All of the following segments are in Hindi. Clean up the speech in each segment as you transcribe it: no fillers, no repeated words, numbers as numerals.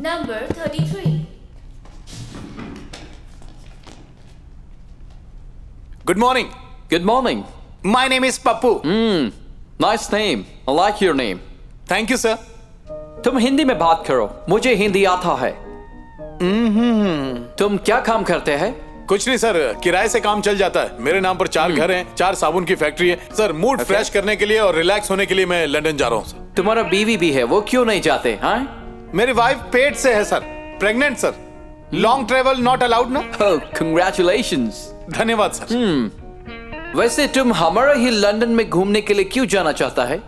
Number 33. Good morning. Good morning. My name is Pappu. Nice name. I like your name. Thank you, sir. तुम हिंदी में बात करो, मुझे हिंदी आता है। तुम क्या काम करते हैं? कुछ नहीं सर, किराए से काम चल जाता है। मेरे नाम पर 4 घर हैं, 4 साबुन की फैक्ट्री है। सर, मूड फ्रेश करने के लिए और रिलैक्स होने के लिए मैं लंदन जा रहा हूँ सर। तुम्हारा बीवी भी है, वो क्यों नहीं जाते? हाँ? मेरी वाइफ पेट से है sir, pregnant sir. Long travel not allowed ना। Congratulations. धन्यवाद सर। वैसे तुम हमारा ही लंदन में घूमने के लिए क्यों जाना चाहता है?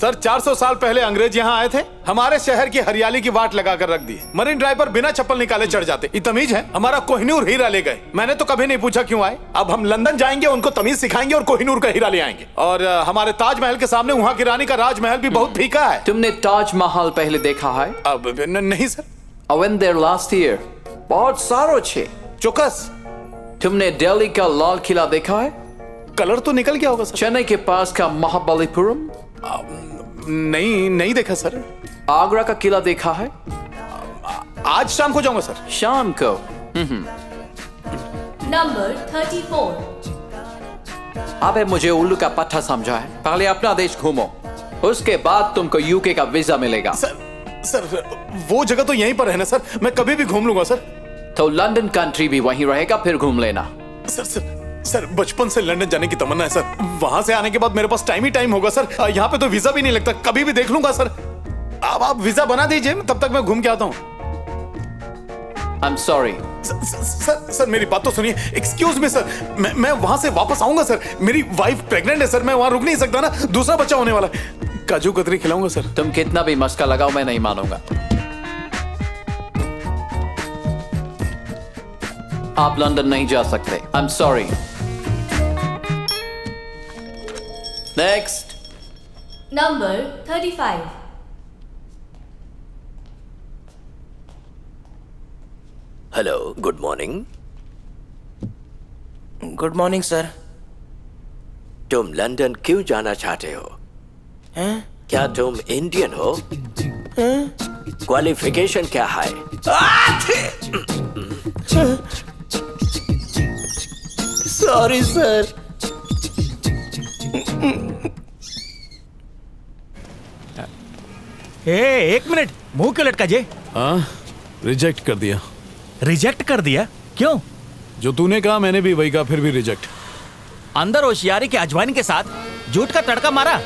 सर, 400 साल पहले अंग्रेज यहाँ आए थे, हमारे शहर की हरियाली की वाट लगा कर रख दी। मरीन ड्राइव पर बिना चप्पल निकाले चढ़ जाते। ये तमीज है? हमारा कोहिनूर हीरा ले गए। मैंने तो कभी नहीं पूछा क्यों आए। अब हम लंदन जाएंगे, उनको तमीज सिखाएंगे और कोहिनूर का हीरा ले आएंगे। और हमारे ताजमहल के सामने वहाँ की रानी का राजमहल भी बहुत फीका है। तुमने ताजमहल पहले देखा है? अब नहीं sir. I went there last year. बहुत सारो छे। चौकस। तुमने दिल्ली का लाल किला देखा है? कलर तो निकल गया होगा सर। चेन्नई के पास का महाबलीपुरम? नहीं देखा सर। आगरा का किला देखा है? आज शाम को जाऊंगा सर। शाम को? Number 34. अबे मुझे उल्लू का पट्टा समझा है। पहले अपना देश घूमो, उसके बाद तुमको यूके का वीजा मिलेगा। सर, वो जगह तो यहीं पर है ना सर, मैं कभी भी घूम लूंगा सर। तो लंदन कंट्री भी वहीं रहेगा, फिर घूम लेना। सर, बचपन से लंदन जाने की तमन्ना है सर। वहां से आने के बाद मेरे पास टाइम ही टाइम होगा सर। यहाँ पे तो वीजा भी नहीं लगता, कभी भी देख लूंगा सर। अब आप वीजा बना दीजिए, तब तक मैं घूम के आता हूँ। I'm sorry. सर, मेरी बात तो सुनिए। एक्सक्यूज मी सर, मैं वहां से वापस आऊंगा सर। मेरी वाइफ प्रेग्नेंट है सर, मैं वहां रुक नहीं सकता ना, दूसरा बच्चा होने वाला है। काजू कतरी खिलाऊंगा सर। तुम कितना भी मस्का लगाओ, मैं नहीं मानूंगा। आप लंदन नहीं जा सकते। I'm sorry. Next. Number 35. Hello, good morning. Good morning sir. तुम लंदन क्यों जाना चाहते हो? हैं? क्या तुम इंडियन हो? क्वालिफिकेशन क्या है? Sorry sir. एक मिनट, मुंह क्यों लटका जे? हाँ, रिजेक्ट कर दिया। रिजेक्ट कर दिया? क्यों? जो तूने कहा मैंने भी वही कहा, फिर भी रिजेक्ट। अंदर होशियारी के अजवाइन के साथ झूठ का तड़का मारा।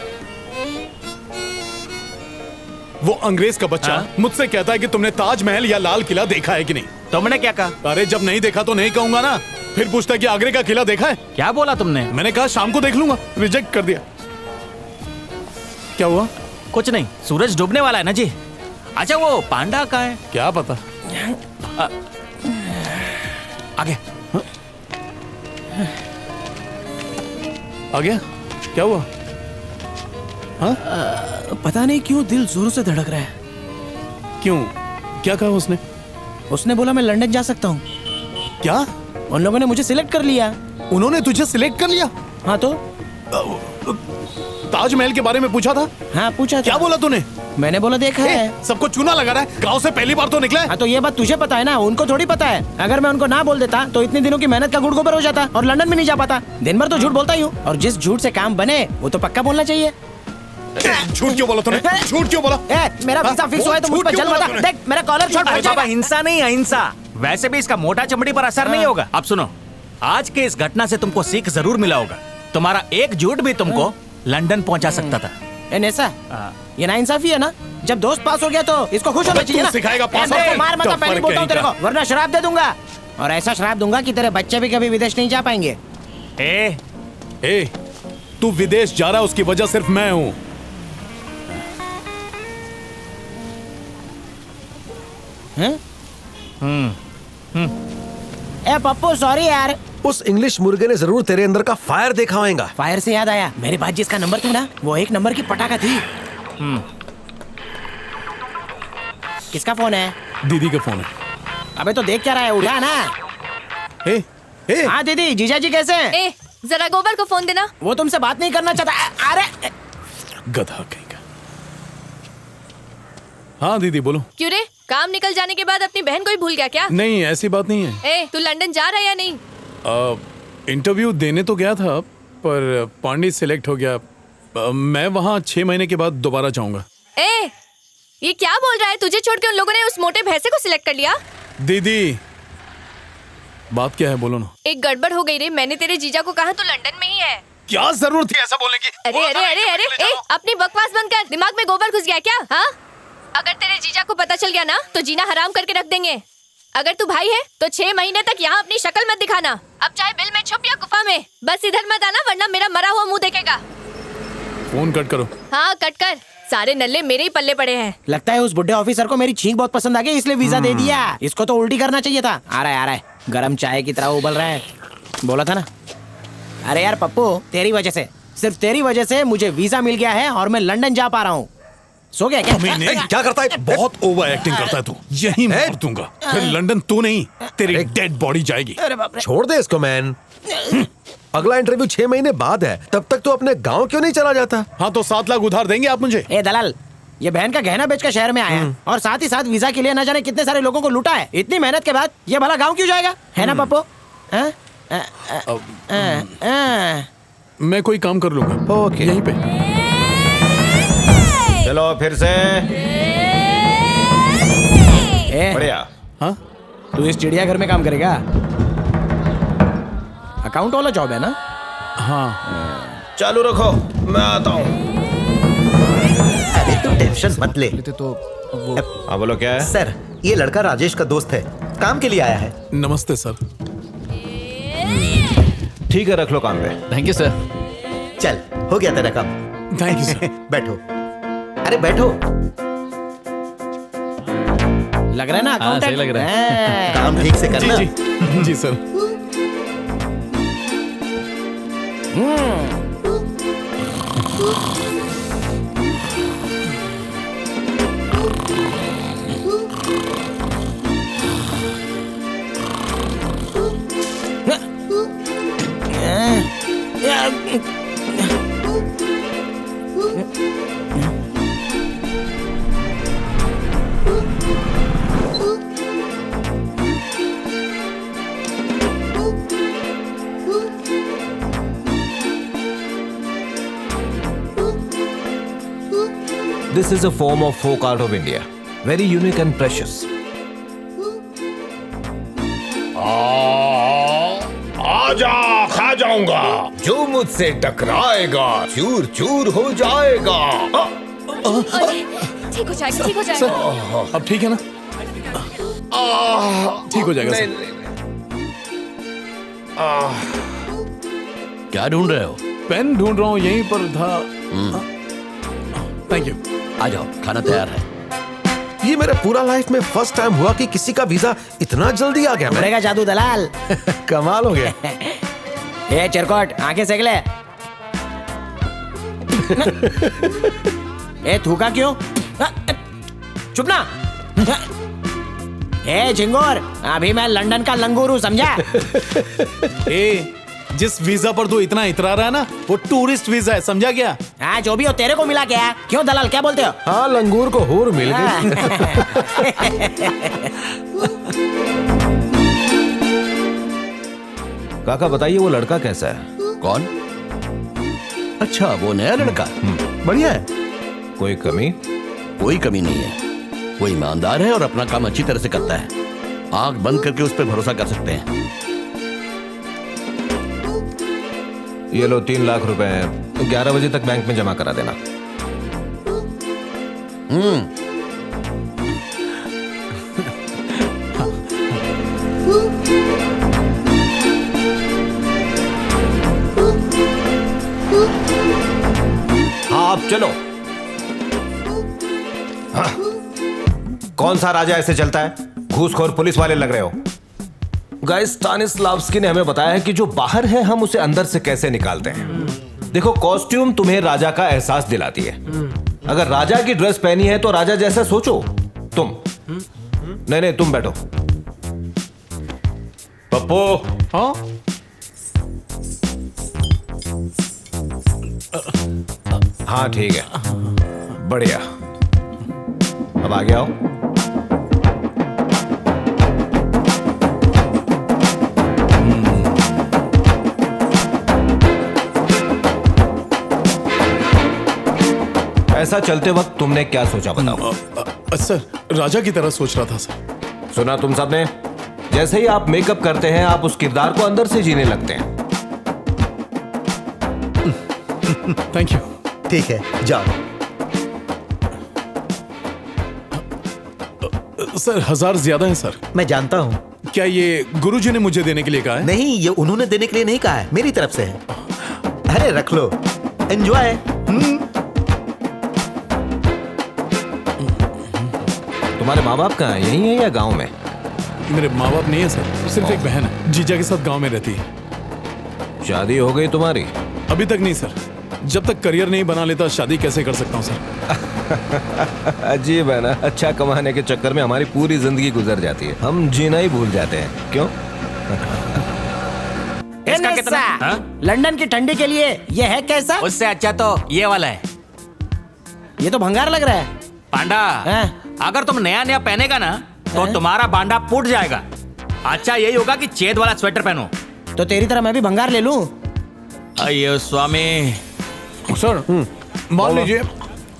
वो अंग्रेज का बच्चा मुझसे कहता है कि तुमने ताजमहल या लाल किला देखा है कि नहीं। तुमने क्या कहा? अरे जब नहीं देखा तो नहीं कहूंगा ना। फिर पूछता है कि आगरे का किला देखा है। क्या बोला तुमने? मैंने कहा शाम को देख लूंगा। रिजेक्ट कर दिया। क्या हुआ? कुछ नहीं, सूरज डूबने वाला है ना जी। अच्छा, वो पांडा का है? क्या पता। आगे। आ गया? क्या हुआ? पता नहीं क्यों दिल जोरों से धड़क रहा है। क्यों? क्या कहा उसने? उसने बोला मैं लंदन जा सकता हूँ। क्या? उन लोगों ने मुझे सिलेक्ट कर लिया। उन्होंने तुझे सिलेक्ट कर लिया? हाँ तो ताजमहल के बारे में पूछा था? हाँ पूछा था। क्या बोला तूने? मैंने बोला देखा है। सबको चूना लगा रहा है। गांव से पहली बार तो निकला है। हाँ तो ये बात तुझे पता है ना, उनको थोड़ी पता है। अगर मैं उनको ना बोल देता तो इतने दिनों की मेहनत का गुड़ गोबर हो जाता और लंदन में नहीं जा पाता। दिन भर तो झूठ बोलता ही हूँ, और जिस झूठ से काम बने वो तो पक्का बोलना चाहिए। झूठ क्यों बोला तूने? झूठ क्यों बोला? मेरा वीजा फिक्स हुआ है तो मुझ पर जल बता। देख मेरा कॉलर शॉट हो जाएगा। हिंसा नहीं, अहिंसा। वैसे भी इसका मोटा चमड़ी पर असर नहीं होगा। अब सुनो, आज के इस घटना से तुमको सीख जरूर मिला होगा। तुम्हारा एक झूठ भी तुमको लंदन पहुंचा सकता था। ऐसा ये नाइंसाफी है ना। जब दोस्त पास हो गया तो इसको खुश होना चाहिए ना। सिखाएगा पास मार मत, पहले बोलता हूँ तेरे को, वरना शराब दे दूंगा। और ऐसा शराब दूंगा कि तेरे बच्चे भी कभी विदेश नहीं जा पाएंगे। तू विदेश जा रहा है उसकी वजह सिर्फ मैं हूँ। ए पप्पू सॉरी यार। उस इंग्लिश मुर्गे ने जरूर तेरे अंदर का फायर देखा होगा। फायर से याद आया, मेरे पास जिसका नंबर थी ना, वो 1 नंबर की पटाखा थी। किसका फोन है? दीदी का फोन है। अबे तो देख क्या रहा है, उठा ना। हाँ दीदी, जीजा जी कैसे हैं? ए, जरा गोबर को फोन देना। वो तुमसे बात नहीं करना चाहता। अरे गधा कहीं का। हाँ दीदी बोलो। क्यों रे, काम निकल जाने के बाद अपनी बहन को ही भूल गया क्या? नहीं ऐसी बात नहीं है। ए, तू लंदन जा रहा है या नहीं? इंटरव्यू देने तो गया था पर पांडे सिलेक्ट हो गया। मैं वहाँ 6 महीने के बाद दोबारा जाऊंगा। ए, ये क्या बोल रहा है? तुझे छोड़ के उन लोगों ने उस मोटे भैंसे को सिलेक्ट कर लिया? दीदी बात क्या है बोलो ना। एक गड़बड़ हो गई रे। मैंने तेरे जीजा को कहा तू लंदन में ही है। क्या जरूरत थी ऐसा बोलने की? अरे अरे अरे अरे ए, अपनी बकवास बंद कर। दिमाग में गोबर घुस गया क्या? हाँ, अगर तेरे जीजा को पता चल गया ना तो जीना हराम करके रख देंगे। अगर तू भाई है तो 6 महीने तक यहाँ अपनी शक्ल मत दिखाना। अब चाहे बिल में छुप या गुफा में, बस इधर मत आना वरना मेरा मरा हुआ मुंह देखेगा। फोन कट करो। हाँ कट कर। सारे नल्ले मेरे ही पल्ले पड़े हैं। लगता है उस बुढ़े ऑफिसर को मेरी छींक बहुत पसंद आ गई इसलिए वीजा दे दिया। इसको तो उल्टी करना चाहिए था। आ रहा है गरम चाय की तरह उबल रहा है। बोला था ना। अरे यार पप्पू, तेरी वजह से, सिर्फ तेरी वजह से मुझे वीजा मिल गया है और मैं लंदन जा पा रहा हूँ। सो गया क्या? क्या करता है? बहुत ओवर एक्टिंग करता है तू। यही मार दूंगा। फिर लंदन तू नहीं तेरी डेड बॉडी जाएगी। अरे बाप रे। छोड़ दे इसको मैन। अगला इंटरव्यू 6 महीने बाद है, तब तक तो अपने गांव क्यों नहीं चला जाता? हाँ तो 7 लाख उधार देंगे आप मुझे? ए दलाल, ये बहन का गहना बेच कर शहर में आया और साथ ही साथ वीजा के लिए न जाने कितने सारे लोगों को लूटा है। इतनी मेहनत के बाद ये भला गांव क्यों जाएगा? है ना पप्पू? मैं कोई काम कर लूंगा। ओके। यहीं पे। चलो फिर से। ए, बढ़िया। हाँ तू इस चिड़ियाघर में काम करेगा? अकाउंट वाला जॉब है ना? हाँ। चालू रखो, मैं आता हूँ। अरे तू टेंशन मत ले। हाँ बोलो क्या है? सर, ये लड़का राजेश का दोस्त है, काम के लिए आया है। नमस्ते सर। ठीक है रख लो काम पे। Thank you sir. चल, हो गया तेरा काम। Thank you sir. बैठो। अरे बैठो। लग रहा है ना अकाउंटेंट? सही लग रहा है। काम ठीक से करना। जी जी sir. This is a form of folk art of India, very unique and precious. आजा खा जाऊंगा, जो मुझसे टकराएगा चूर चूर हो जाएगा। ठीक हो जाएगा, ठीक हो जाएगा। अब ठीक है ना? ठीक हो जाएगा सर। क्या ढूंढ रहे हो? पेन ढूंढ रहा हूँ, यहीं पर था। Thank you. आ जाओ, खाना तैयार है। ये मेरे पूरा लाइफ में फर्स्ट टाइम हुआ कि किसी का वीजा इतना जल्दी आ गया। बढ़ेगा जादू दलाल। कमाल हो गया। ए चिरकोट, आंखें सेक ले। ए थूका क्यों? चुप ना। ए झिंगोर, अभी मैं लंदन का लंगूर हूँ, समझा? ए, जिस वीजा पर तू इतना इतरा रहा है ना, वो टूरिस्ट वीजा है, समझा क्या? हाँ जो भी हो, तेरे को मिला क्या? क्यों दलाल, क्या बोलते हो? हाँ लंगूर को हूर मिल गई। काका बताइए वो लड़का कैसा है? कौन? अच्छा, वो नया लड़का। बढ़िया है, कोई कमी? कोई कमी नहीं है। वो ईमानदार है और अपना काम अच्छी तरह से करता है। आंख बंद करके उस पर भरोसा कर सकते हैं। ये लो 3 लाख रुपए हैं, 11 बजे तक बैंक में जमा करा देना। हाँ अब चलो। हाँ। कौन सा राजा ऐसे चलता है? घूसखोर पुलिस वाले लग रहे हो। गाइस स्टानिस्लावस्की ने हमें बताया है कि जो बाहर है हम उसे अंदर से कैसे निकालते हैं। देखो, कॉस्ट्यूम तुम्हें राजा का एहसास दिलाती है। अगर राजा की ड्रेस पहनी है तो राजा जैसा सोचो तुम। नहीं तुम बैठो। पप्पू। हाँ हाँ ठीक है, बढ़िया। अब आगे आओ। ऐसा चलते वक्त तुमने क्या सोचा बताओ? सर राजा की तरह सोच रहा था सर। सुना तुम सबने? जैसे ही आप मेकअप करते हैं आप उस किरदार को अंदर से जीने लगते हैं। Thank you. ठीक है, जाओ। सर 1000 ज्यादा है सर। मैं जानता हूँ। क्या ये गुरुजी ने मुझे देने के लिए कहा है? नहीं, ये उन्होंने देने के लिए नहीं कहा है, मेरी तरफ से है। अरे रख लो, एंजॉय। तुम्हारे माँ बाप कहाँ हैं? यहीं है या गांव में? मेरे माँ बाप नहीं है सर, सिर्फ एक बहन है, जीजा के साथ गांव में रहती है। शादी हो गई तुम्हारी? अभी तक नहीं सर, जब तक करियर नहीं बना लेता शादी कैसे कर सकता हूँ सर। अजीब है ना, अच्छा कमाने के चक्कर में हमारी पूरी जिंदगी गुजर जाती है, हम जीना ही भूल जाते हैं। क्यों? इसका कितना? हाँ? लंदन की ठंडी के लिए ये है कैसा? उससे अच्छा तो ये वाला है। ये तो भंगार लग रहा है। पांडा, अगर तुम नया नया पहनेगा ना तो तुम्हारा बांडा फूट जाएगा। अच्छा यही होगा कि चेद वाला स्वेटर पहनो। तो तेरी तरह मैं भी भंगार ले लूं? अयो स्वामी। सर मान लीजिए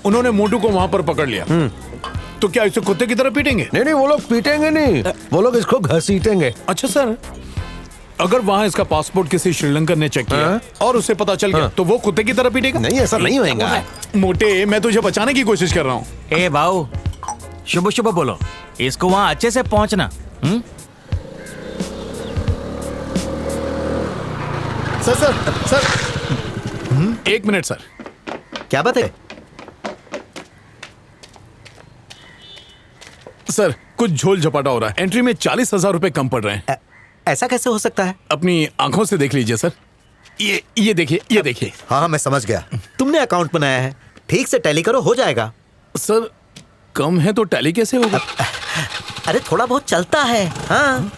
उन्होंने मोटू को वहां पर पकड़ लिया, तो क्या इसे कुत्ते की तरह पीटेंगे? नहीं, वो लोग पीटेंगे नहीं, वो लोग इसको घसीटेंगे। अच्छा सर, अगर वहां इसका पासपोर्ट किसी श्रीलंकन ने चेक किया और उसे पता चल गया तो वो कुत्ते की तरह पीटेगा? नहीं, ऐसा नहीं होगा। मोटे, मैं तुझे बचाने की कोशिश कर रहा हूँ। ए भाऊ, शुभ शुभ बोलो, इसको वहां अच्छे से पहुंचना। सर एक मिनट सर। क्या बात है? सर कुछ झोल झपाटा हो रहा है, एंट्री में 40,000 रुपए कम पड़ रहे हैं। ऐसा कैसे हो सकता है? अपनी आंखों से देख लीजिए सर। ये देखिए, ये देखिए। हाँ, मैं समझ गया। तुमने अकाउंट बनाया है, ठीक से टैली करो, हो जाएगा। सर कम है तो टैली कैसे होगा? अरे थोड़ा बहुत चलता है। हाँ।